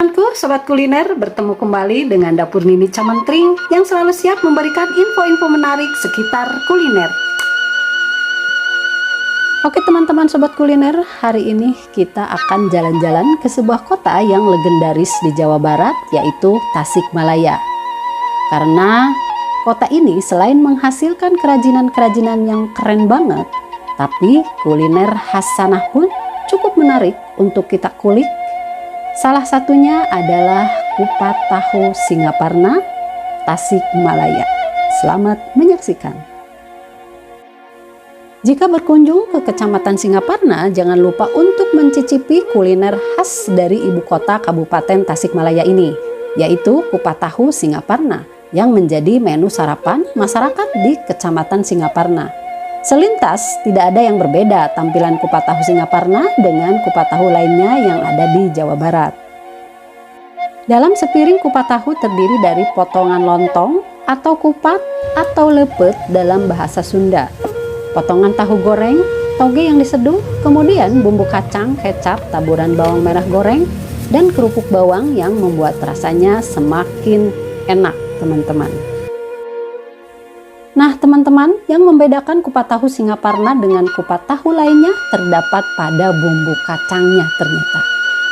Teman-temanku, sobat kuliner, bertemu kembali dengan Dapur Nini Camentring yang selalu siap memberikan info-info menarik sekitar kuliner. Oke teman-teman sobat kuliner, hari ini kita akan jalan-jalan ke sebuah kota yang legendaris di Jawa Barat, yaitu Tasikmalaya. Karena kota ini selain menghasilkan kerajinan-kerajinan yang keren banget, tapi kuliner khas sana pun cukup menarik untuk kita kulik. Salah satunya adalah kupat tahu Singaparna, Tasikmalaya. Selamat menyaksikan. Jika berkunjung ke Kecamatan Singaparna, jangan lupa untuk mencicipi kuliner khas dari ibu kota Kabupaten Tasikmalaya ini, yaitu kupat tahu Singaparna yang menjadi menu sarapan masyarakat di Kecamatan Singaparna. Selintas tidak ada yang berbeda tampilan kupat tahu Singaparna dengan kupat tahu lainnya yang ada di Jawa Barat. Dalam sepiring kupat tahu terdiri dari potongan lontong atau kupat atau lepet dalam bahasa Sunda, potongan tahu goreng, toge yang diseduh, kemudian bumbu kacang, kecap, taburan bawang merah goreng, dan kerupuk bawang yang membuat rasanya semakin enak teman-teman. Nah teman-teman, yang membedakan kupat tahu Singaparna dengan kupat tahu lainnya terdapat pada bumbu kacangnya ternyata.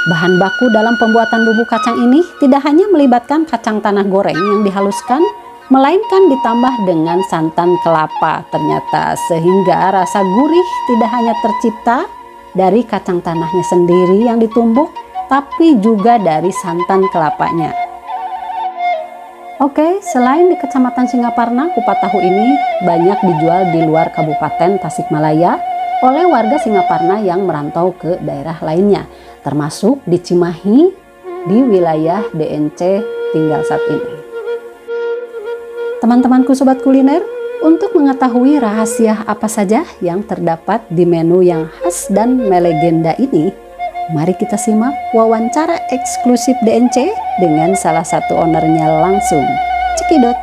Bahan baku dalam pembuatan bumbu kacang ini tidak hanya melibatkan kacang tanah goreng yang dihaluskan, melainkan ditambah dengan santan kelapa ternyata, sehingga rasa gurih tidak hanya tercipta dari kacang tanahnya sendiri yang ditumbuk, tapi juga dari santan kelapanya. Oke, selain di Kecamatan Singaparna, kupat tahu ini banyak dijual di luar Kabupaten Tasikmalaya oleh warga Singaparna yang merantau ke daerah lainnya, termasuk di Cimahi di wilayah DNC tinggal saat ini. Teman-temanku sobat kuliner, untuk mengetahui rahasia apa saja yang terdapat di menu yang khas dan melegenda ini, mari kita simak wawancara eksklusif DNC dengan salah satu ownernya langsung. Cekidot.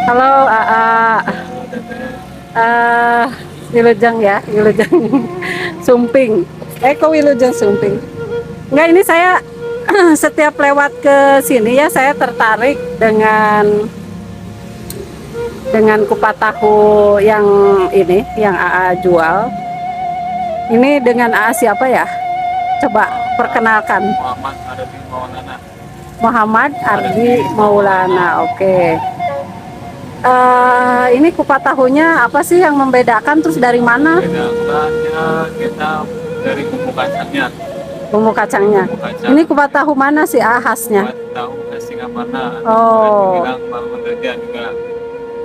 Halo Wilujeng ya, Wilujeng Sumping. Kok Wilujeng Sumping? Enggak, ini saya setiap lewat ke sini ya, saya tertarik dengan kupat tahu yang ini, yang AA jual. Ini dengan AA siapa ya? Coba perkenalkan. Muhammad Ardi Maulana. Oke. Ini kupat tahunya apa sih yang membedakan, terus dari mana? Bedakannya kita dari bumbu kacangnya. Bumbu kacangnya. Ini kupat tahu mana sih khasnya? Kupat tahu khas Singaparna. Oh. Bilang juga.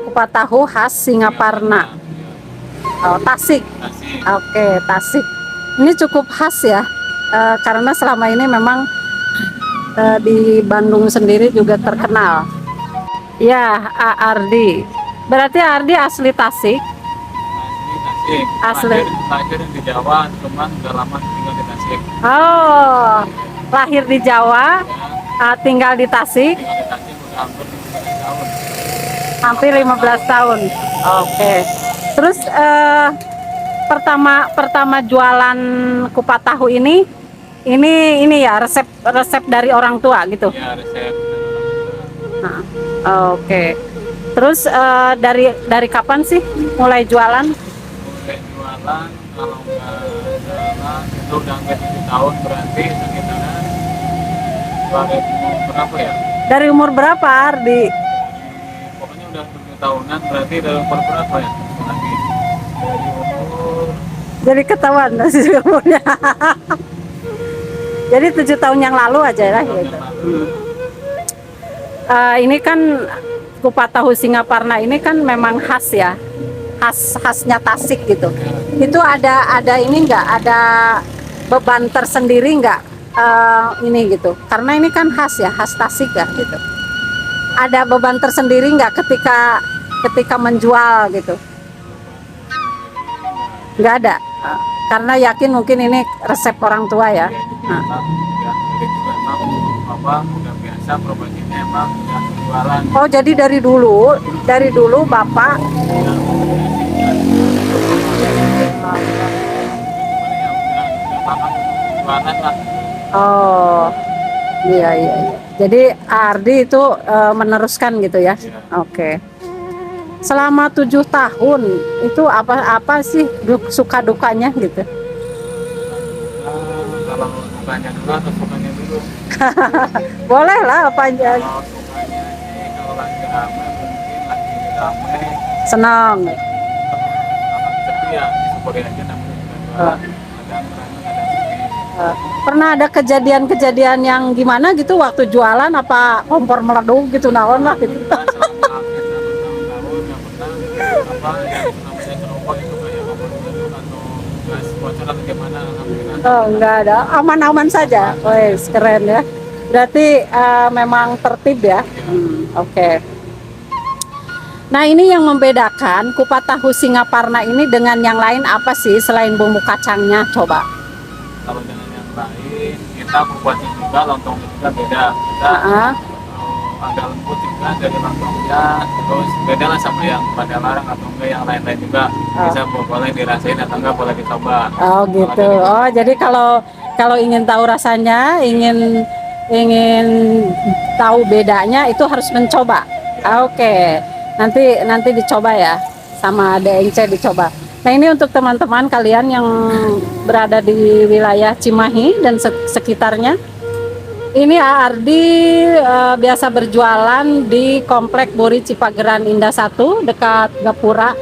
Kupat tahu khas Singaparna. Oh, Tasik. Oke, Tasik. Ini cukup khas ya, karena selama ini memang di Bandung sendiri juga terkenal. Ya, Ardi. Berarti Ardi asli Tasik. Asli. Lahir di Jawa, cuman udah lama tinggal di Tasik. Oh, lahir di Jawa, tinggal di Tasik. Tinggal di Tasik udah Hampir 15 tahun. Oke. Terus pertama jualan kupat tahu ini ya resep dari orang tua gitu. Ya, resep. Nah, oke. Terus dari kapan sih mulai jualan? Mulai jualan kalau nggak salah itu udah hampir 7 tahun, berarti sekitaran dari umur berapa ya? Dari umur berapa, Ardi? Pokoknya udah 7 tahunan, berarti dalam umur berapa ya? Lagi dari umur Jadi ketahuan masih umurnya. Jadi 7 tahun yang lalu aja lah tahun gitu. yang lalu. Ini kan kupat tahu Singaparna ini kan memang khas ya, khasnya Tasik gitu. Itu ada ini nggak, ada beban tersendiri nggak ini gitu? Karena ini kan khas ya, khas Tasik ya gitu. Ada beban tersendiri nggak ketika menjual gitu? Nggak ada. Karena yakin mungkin ini resep orang tua ya. Nah, Emang udah dari juga emang apa udah biasa profesinya emang udah jualan. oh jadi dari dulu Bapak. Jualan lah. Oh, iya iya. Iya. Jadi Ardi itu meneruskan gitu ya. Ya. Oke. Selama 7 tahun itu apa sih suka dukanya gitu? Kalau sukanya dulu atau sukanya dulu? Boleh lah apa aja. Kalau sukanya sih kalau lagi rame mungkin lagi rame Senang. kalau sepi ya disyukuri aja namanya juga jualan. Kadang rame kadang sepi. Pernah ada kejadian-kejadian yang gimana gitu waktu jualan, apa kompor meleduk gitu naon lah gitu? Kita selama hampir 6 tahun nggak pernah apa yang namanya cerobong itu kayak kompor meleduk atau gas bocor atau gimana, alhamdulillah. Oh, enggak ada, aman-aman saja. Wes, keren ya. Berarti memang tertib ya. Oke. Nah, ini yang membedakan kupat tahu Singaparna ini dengan yang lain apa sih selain bumbu kacangnya? Coba. Kalau dengan yang lain kita membuatnya juga lontongnya juga beda. Kita agak lembut juga dari lontongnya, terus beda lah sama yang pada larang atau enggak yang lain-lain juga. Bisa boleh dirasain atau enggak boleh dicoba. Oh gitu. Oh jadi kalau ingin tahu rasanya, ingin tahu bedanya itu harus mencoba. Oke. Nanti dicoba ya, sama DNC dicoba. Nah ini untuk teman-teman kalian yang berada di wilayah Cimahi dan sekitarnya. Ini Ardi biasa berjualan di Komplek Buri Cipageran Indah 1 dekat Gapura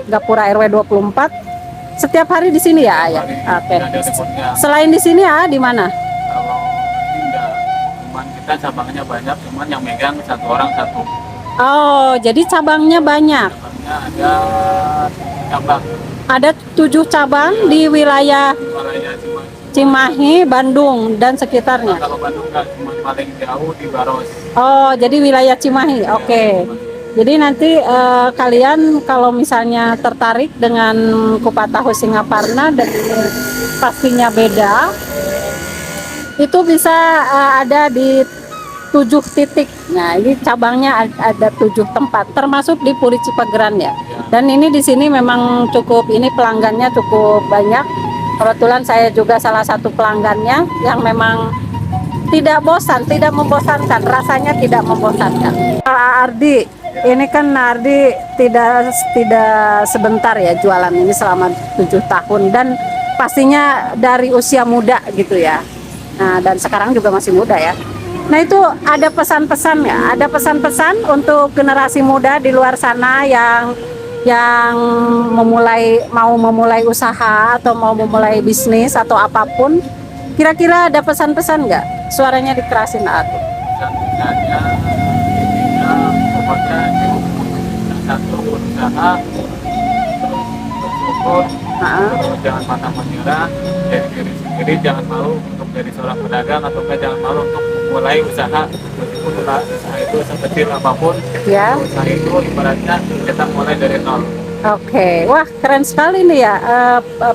RW 24. Setiap hari di sini ya, ya. Oke. Ada remote-nya. Selain di sini ya, di mana? Kalau ini enggak, cuman kita cabangnya banyak, cuman yang megang satu orang satu. Oh, jadi cabangnya banyak. Cabangnya ada cabang. Ada 7 cabang di wilayah Wilayah Cimahi, Bandung dan sekitarnya. Kalau Bandung enggak, cuma paling jauh di Baros. Oh, jadi wilayah Cimahi. Oke. Jadi nanti kalian kalau misalnya tertarik dengan kupat tahu Singaparna dan ini pastinya beda, itu bisa ada di 7 titik. Nah, ini cabangnya ada 7 tempat, termasuk di Puri Cipageran ya. Dan ini di sini memang cukup, ini pelanggannya cukup banyak. Kebetulan saya juga salah satu pelanggannya yang memang tidak bosan, tidak membosankan, rasanya tidak membosankan. Ardi, ini kan Ardi tidak sebentar ya jualan ini selama 7 tahun dan pastinya dari usia muda gitu ya. Nah, dan sekarang juga masih muda ya. Nah, itu ada pesan-pesan ya, ada pesan-pesan untuk generasi muda di luar sana yang mau memulai usaha atau mau memulai bisnis atau apapun. Kira-kira ada pesan-pesan nggak? Suaranya dikerasin Ardi. Misalnya intinya pokoknya yang satu berusaha, terus bersyukur, terus jangan pantang menyerah, jadi diri sendiri, jangan malu untuk jadi seorang pedagang atau jangan malu untuk mulai usaha, meskipun usaha itu sekecil apapun, Ya. usaha itu ibaratnya kita mulai dari nol. Oke, wah keren sekali nih ya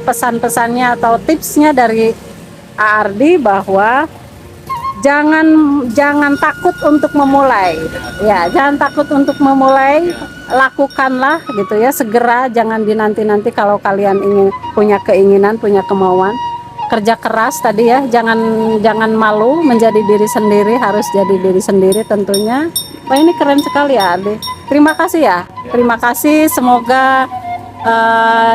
pesan-pesannya atau tipsnya dari Ardi bahwa jangan takut untuk memulai, ya jangan takut untuk memulai, lakukanlah gitu ya segera, jangan dinanti-nanti. Kalau kalian ingin punya keinginan, punya kemauan, kerja keras tadi ya, jangan malu menjadi diri sendiri, harus jadi diri sendiri tentunya. Wah ini keren sekali ya Ardi. Terima kasih ya, terima kasih. Semoga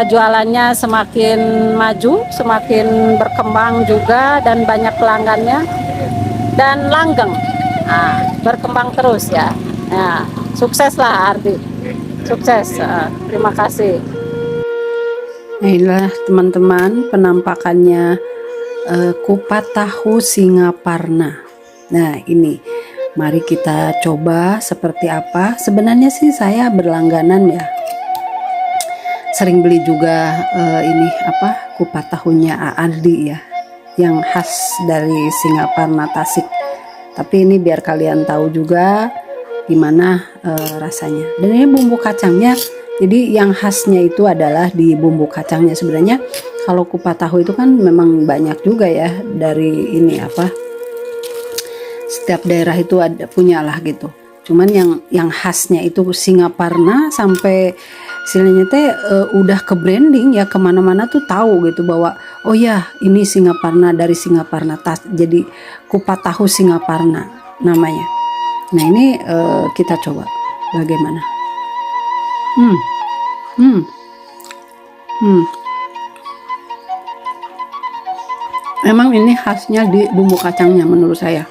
jualannya semakin maju, semakin berkembang juga dan banyak pelanggannya dan langgeng, berkembang terus ya. Nah, sukses lah Ardi. Sukses. Terima kasih. Nah, inilah teman-teman penampakannya kupat tahu Singaparna. Nah, ini mari kita coba seperti apa. Sebenarnya sih saya berlangganan ya. Sering beli juga ini kupat tahunya Aaldi ya, yang khas dari Singaparna Tasik. Tapi ini biar kalian tahu juga gimana rasanya. Dan ini bumbu kacangnya, jadi yang khasnya itu adalah di bumbu kacangnya. Sebenarnya kalau kupat tahu itu kan memang banyak juga ya dari ini setiap daerah itu ada punya lah gitu. Cuman yang khasnya itu Singaparna, sampai istilahnya teh udah ke branding ya, kemana-mana tuh tahu gitu bahwa oh ya ini Singaparna, dari Singaparna, jadi kupat tahu Singaparna namanya. Nah ini kita coba bagaimana. Emang ini khasnya di bumbu kacangnya menurut saya.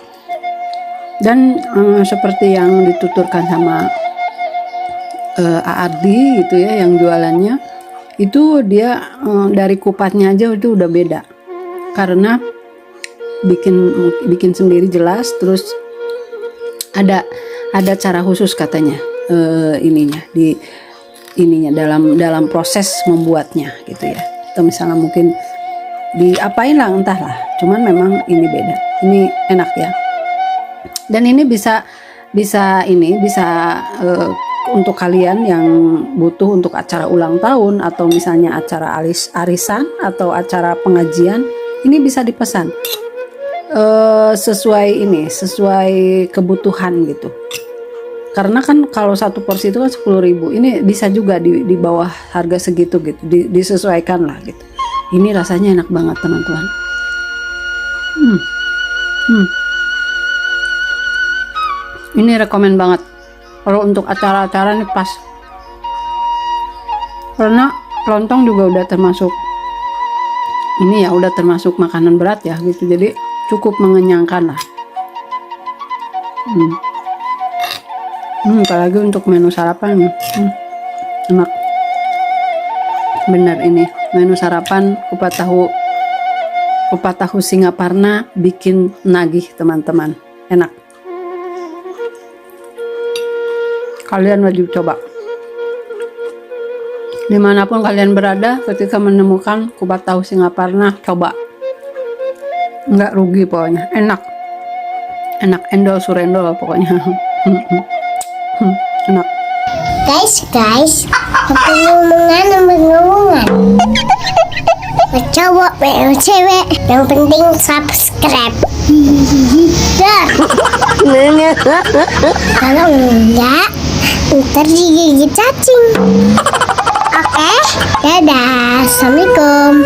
Dan seperti yang dituturkan sama Aaldi gitu ya, yang jualannya itu dia dari kupatnya aja itu udah beda, karena bikin sendiri jelas. Terus ada cara khusus katanya dalam proses membuatnya gitu ya, atau misalnya mungkin diapain lah entahlah, cuman memang ini beda, ini enak ya. Dan ini bisa untuk kalian yang butuh untuk acara ulang tahun, atau misalnya acara arisan atau acara pengajian, ini bisa dipesan sesuai kebutuhan gitu. Karena kan kalau satu porsi itu kan 10.000, ini bisa juga di bawah harga segitu gitu, disesuaikan lah gitu. Ini rasanya enak banget teman-teman. Ini rekomen banget kalau untuk acara-acara nih pas, karena lontong juga udah termasuk ini ya, udah termasuk makanan berat ya gitu, jadi cukup mengenyangkan lah. Apalagi untuk menu sarapan, enak bener ini menu sarapan kupat tahu Singaparna, bikin nagih teman-teman, enak. Kalian wajib coba. Dimanapun kalian berada, ketika menemukan kupat tahu Singaparna, coba. Nggak rugi pokoknya, enak endol surendol pokoknya. Enak. Guys, ngomongan. Cowok, cewek, yang penting subscribe. Dah. Kalau enggak, ntar digigit cacing. Oke, dadah, assalamualaikum.